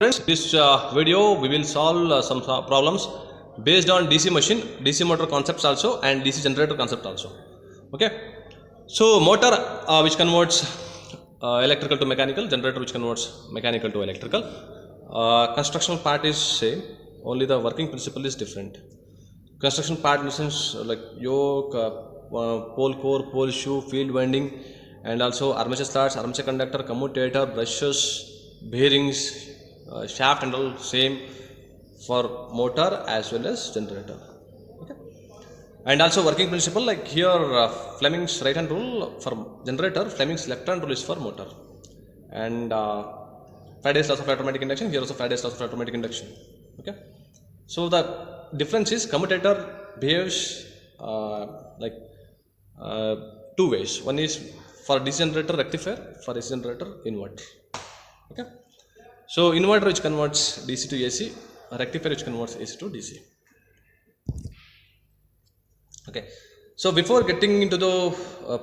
Friends, this video we will solve some problems based on DC machine, DC motor concepts also, and DC generator concept also. Okay, so motor which converts electrical to mechanical, generator which converts mechanical to electrical. Construction part is same, only the working principle is different. Construction part in the sense like yoke, pole core, pole shoe, field winding, and also armature slots, armature conductor, commutator, brushes, bearings, shaft and all same for motor as well as generator. Okay. And also working principle like here Fleming's right hand rule for generator, Fleming's left hand rule is for motor. And Faraday's laws of automatic induction, here also Faraday's laws of automatic induction. Okay. So the difference is commutator behaves like two ways. One is for DC generator rectifier, for AC generator inverter. Okay. So inverter which converts DC to AC, rectifier which converts AC to DC. Okay. So before getting into the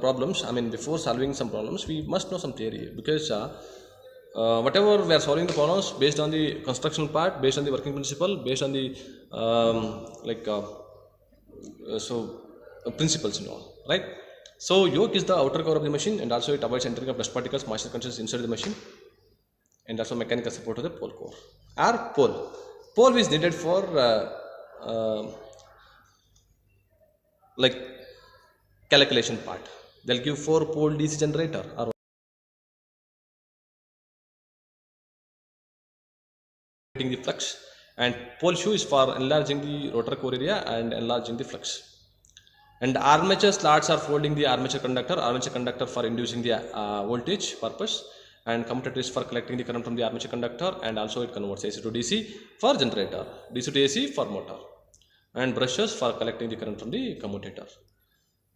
problems, before solving some problems, we must know some theory, because whatever we are solving the problems based on the construction part, based on the working principle, based on the principles and all, right? So yoke is the outer core of the machine, and also it avoids entering of dust particles, moisture conditions inside the machine, and also mechanical support of the pole core. Or pole is needed for calculation part. They'll give 4-pole DC generator or the flux, and pole shoe is for enlarging the rotor core area and enlarging the flux. And armature slots are for holding the armature conductor for inducing the voltage purpose, and commutator is for collecting the current from the armature conductor, and also it converts AC to DC for generator, DC to AC for motor, and brushes for collecting the current from the commutator.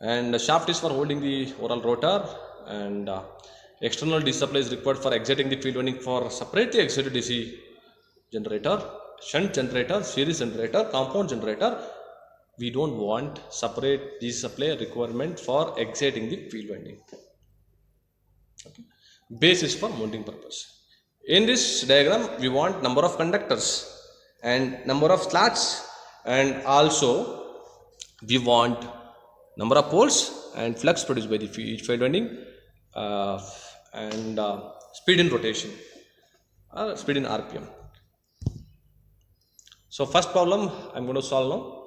And the shaft is for holding the overall rotor, and external DC supply is required for exciting the field winding for separately excited DC generator, shunt generator, series generator, compound generator. We don't want separate DC supply requirement for exciting the field winding. Okay. Base is for mounting purpose. In this diagram, we want number of conductors and number of slots, and also we want number of poles and flux produced by the field winding, and speed in rotation or speed in RPM. So first problem I'm going to solve now.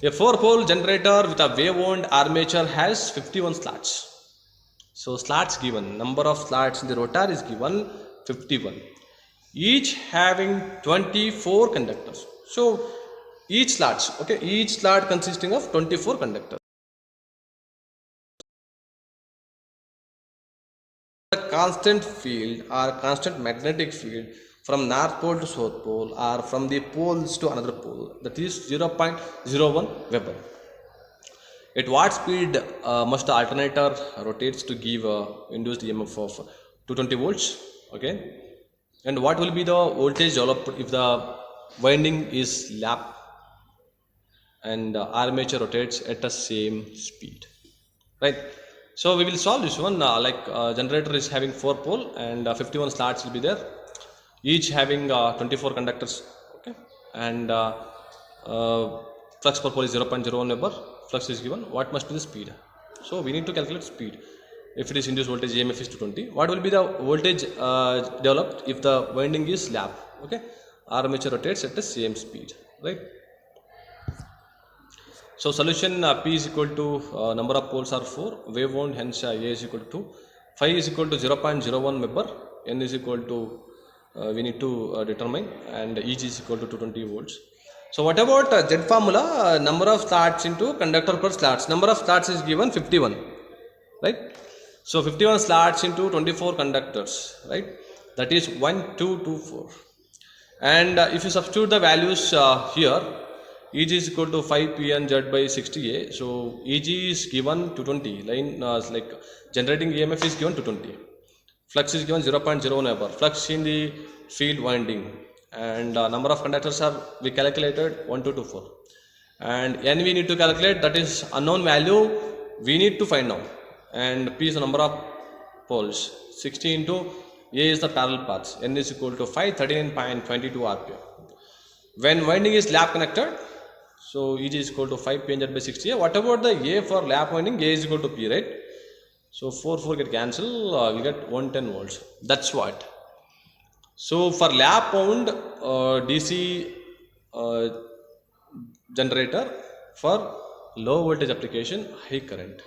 A 4-pole generator with a wave-wound armature has 51 slots. So slots given, number of slots in the rotor is given 51, each having 24 conductors. So each slot consisting of 24 conductors. The constant field or constant magnetic field from north pole to south pole, or from the poles to another pole, that is 0.01 Weber. At what speed must the alternator rotates to give induced EMF of 220 volts? Okay. And what will be the voltage developed if the winding is lap and armature rotates at the same speed, right? So we will solve this one. Generator is having 4-pole and 51 slots will be there, each having 24 conductors. Okay. And flux per pole is 0.01 Weber. Flux is given. What must be the speed? So we need to calculate speed. If it is induced voltage EMF is 220, what will be the voltage developed if the winding is lap? Okay. Armature rotates at the same speed, right? So solution, P is equal to number of poles are 4, wave wound, hence A is equal to 2, phi is equal to 0.01 Weber, N is equal to we need to determine, and EG is equal to 220 volts. So what about Z formula? Number of slots into conductor per slots. Number of slots is given 51, right? So 51 slots into 24 conductors, right? That is 1, 2, 2, 4. And if you substitute the values here, EG is equal to 5 PN Z by 60A. So EG is given 220. Line generating EMF is given 220. Flux is given 0.01 Weber. Flux in the field winding. And number of conductors are we calculated 1, 2, 2, 4, and N we need to calculate, that is unknown value we need to find out, and P is the number of poles. 60 into A is the parallel path. N is equal to 539.22 RPM. When winding is lap connected, so EG is equal to 5 P by 60. What about the A for lap winding? A is equal to P, right? So 4 get cancelled. We get 110 volts. That's what. So for lap wound DC generator for low voltage application, high current.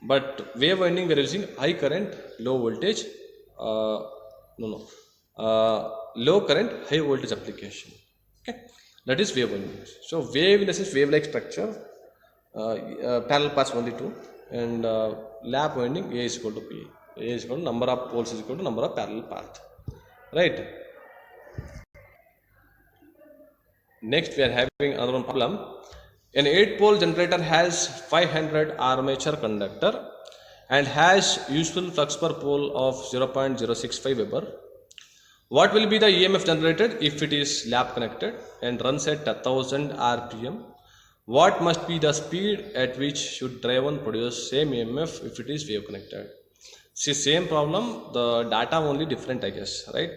But wave winding we are using high current, low voltage. Low current, high voltage application. Okay, that is wave winding. So wave in the sense wave-like structure, parallel paths only two, and lap winding A is equal to P. A is equal to number of poles is equal to number of parallel path. Right. Next we are having another one problem. An 8-pole generator has 500 armature conductor and has useful flux per pole of 0.065 Weber. What will be the EMF generated if it is lap connected and runs at 1000 RPM? What must be the speed at which should drive on produce same EMF if it is wave connected? See, same problem, the data only different, I guess, right?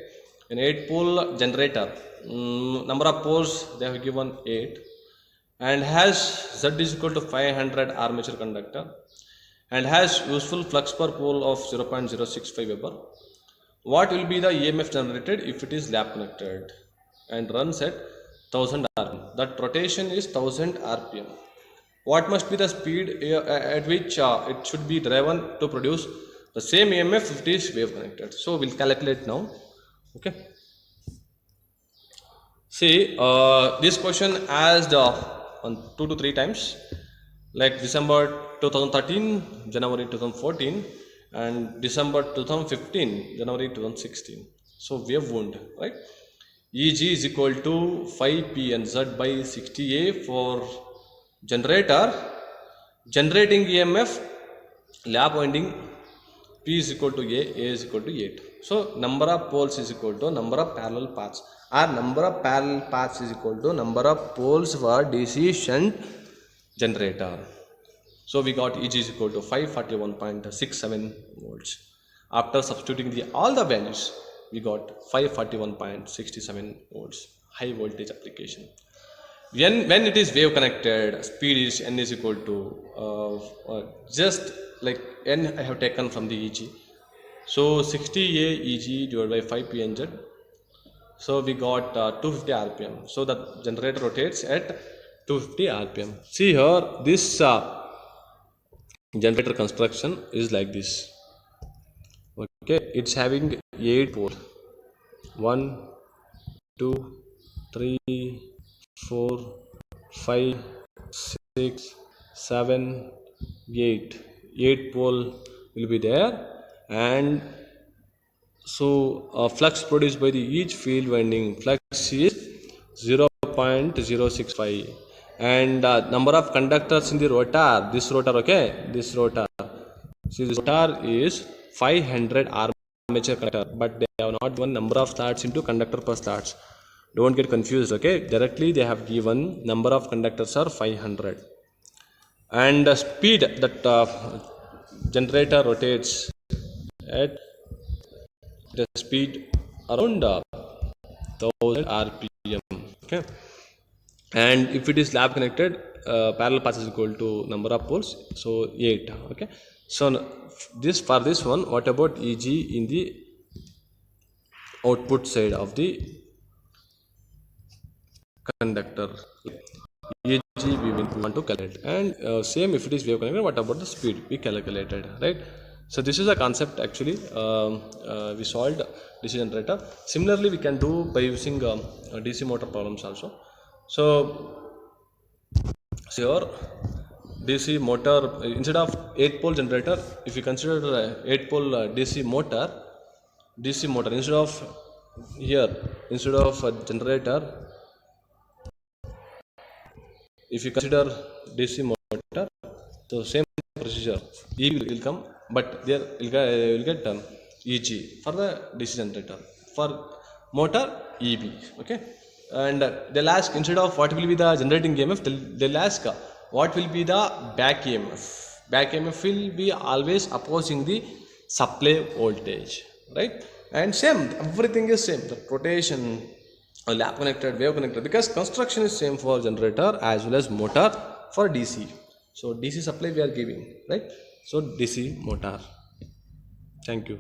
An 8-pole generator, number of poles they have given 8, and has Z is equal to 500 armature conductor and has useful flux per pole of 0.065 Weber. What will be the EMF generated if it is lap connected and runs at 1000 RPM? That rotation is 1000 RPM. What must be the speed at which it should be driven to produce the same EMF if it is wave connected? So we'll calculate now. Okay. See, this question asked on 2 to 3 times, like December 2013, January 2014, and December 2015, January 2016. So wave wound, right? EG is equal to 5 P and Z by 60A for generator, generating EMF, lap winding, P is equal to A is equal to 8. So number of poles is equal to number of parallel paths. Our number of parallel paths is equal to number of poles for DC shunt generator. So we got EG is equal to 541.67 volts. After substituting all the values, we got 541.67 volts, high voltage application. When it is wave connected, speed is N is equal to just like N I have taken from the EG. So 60A EG divided by 5 PNZ. So we got 250 RPM. So the generator rotates at 250 RPM. See here, this generator construction is like this. Okay, it's having 8 poles. 1, 2, 3, 4, 5, 6, 7, 8. 8 pole will be there, and so flux produced by the each field winding flux is 0.065, and number of conductors in the rotor, this rotor, okay, this rotor, see this rotor is 500 armature conductor, but they have not given number of slots into conductor per slots. Don't get confused, okay? Directly they have given number of conductors are 500, and the speed that generator rotates at the speed around 1000 RPM. Okay, and if it is lap connected, parallel path is equal to number of poles, so 8. Okay, so this for this one, what about EG in the output side of the conductor? EG we want to calculate, and same if it is wave connected, what about the speed we calculated, right? So this is the concept actually. We solved DC generator. Similarly, we can do by using DC motor problems also. So here DC motor, instead of 8-pole generator, if you consider 8-pole DC motor, instead of here, instead of a generator, if you consider DC motor, so same procedure, EG will come, but there will get EG for the DC generator. For motor, EB. Okay, and they'll ask, instead of what will be the generating EMF, they'll ask what will be the back EMF. Back EMF will be always opposing the supply voltage, right? and same, everything is same, the rotation, lap connected, wave connected, because construction is same for generator as well as motor for DC. So DC supply we are giving, right? So DC motor. Thank you.